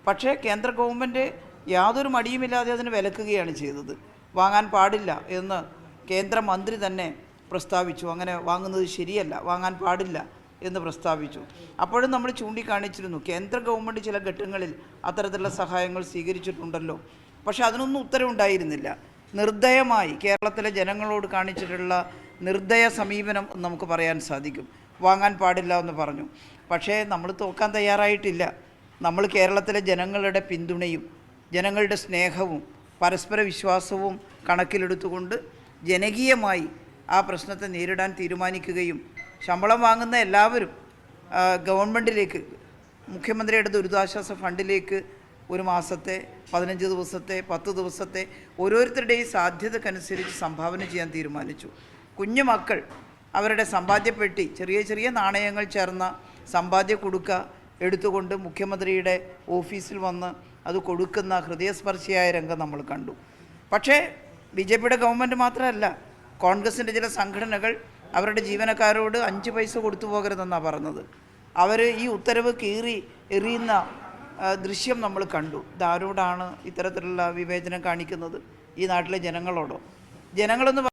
പക്ഷേ കേന്ദ്ര ഗവൺമെൻറ് യാതൊരു മടിയുമില്ലാതെ അതിന് വിലക്കുകയാണ് ചെയ്തത്. വാങ്ങാൻ പാടില്ല എന്ന് കേന്ദ്രമന്ത്രി തന്നെ പ്രസ്താവിച്ചു. അങ്ങനെ വാങ്ങുന്നത് ശരിയല്ല, വാങ്ങാൻ പാടില്ല എന്ന് പ്രസ്താവിച്ചു. അപ്പോഴും നമ്മൾ ചൂണ്ടിക്കാണിച്ചിരുന്നു കേന്ദ്ര ഗവൺമെൻറ് ചില ഘട്ടങ്ങളിൽ അത്തരത്തിലുള്ള സഹായങ്ങൾ സ്വീകരിച്ചിട്ടുണ്ടല്ലോ. പക്ഷെ അതിനൊന്നും ഉത്തരവുണ്ടായിരുന്നില്ല. നിർദ്ദയമായി കേരളത്തിലെ ജനങ്ങളോട് കാണിച്ചിട്ടുള്ള നിർദ്ദയ സമീപനം നമുക്ക് പറയാൻ സാധിക്കും. വാങ്ങാൻ പാടില്ല എന്ന് പറഞ്ഞു. പക്ഷേ നമ്മൾ തോക്കാൻ തയ്യാറായിട്ടില്ല. നമ്മൾ കേരളത്തിലെ ജനങ്ങളുടെ പിന്തുണയും ജനങ്ങളുടെ സ്നേഹവും പരസ്പര വിശ്വാസവും കണക്കിലെടുത്തുകൊണ്ട് ജനകീയമായി ആ പ്രശ്നത്തെ നേരിടാൻ തീരുമാനിക്കുകയും ശമ്പളം വാങ്ങുന്ന എല്ലാവരും ഗവൺമെൻറ്റിലേക്ക്, മുഖ്യമന്ത്രിയുടെ ദുരിതാശ്വാസ ഫണ്ടിലേക്ക് ഒരു മാസത്തെ, 15 ദിവസത്തെ, 10 ദിവസത്തെ ഓരോരുത്തരുടെയും സാധ്യതക്കനുസരിച്ച് സംഭാവന ചെയ്യാൻ തീരുമാനിച്ചു. കുഞ്ഞു മക്കൾ അവരുടെ സമ്പാദ്യപ്പെട്ടി, ചെറിയ ചെറിയ നാണയങ്ങൾ ചേർന്ന സമ്പാദ്യ കുടുക്ക എടുത്തുകൊണ്ട് മുഖ്യമന്ത്രിയുടെ ഓഫീസിൽ വന്ന് അത് കൊടുക്കുന്ന ഹൃദയസ്പർശിയായ രംഗം നമ്മൾ കണ്ടു. പക്ഷേ BJPയുടെ ഗവൺമെൻറ് മാത്രമല്ല, കോൺഗ്രസിൻ്റെ ചില സംഘടനകൾ അവരുടെ ജീവനക്കാരോട് 5 പൈസ കൊടുത്തു പോകരുതെന്നാണ് പറഞ്ഞത്. അവർ ഈ ഉത്തരവ് കീറി എറിയുന്ന ദൃശ്യം നമ്മൾ കണ്ടു. ഇതാരോടാണ് ഇത്തരത്തിലുള്ള വിവേചനം കാണിക്കുന്നത്? ഈ നാട്ടിലെ ജനങ്ങളോടോ? ജനങ്ങളെന്ന്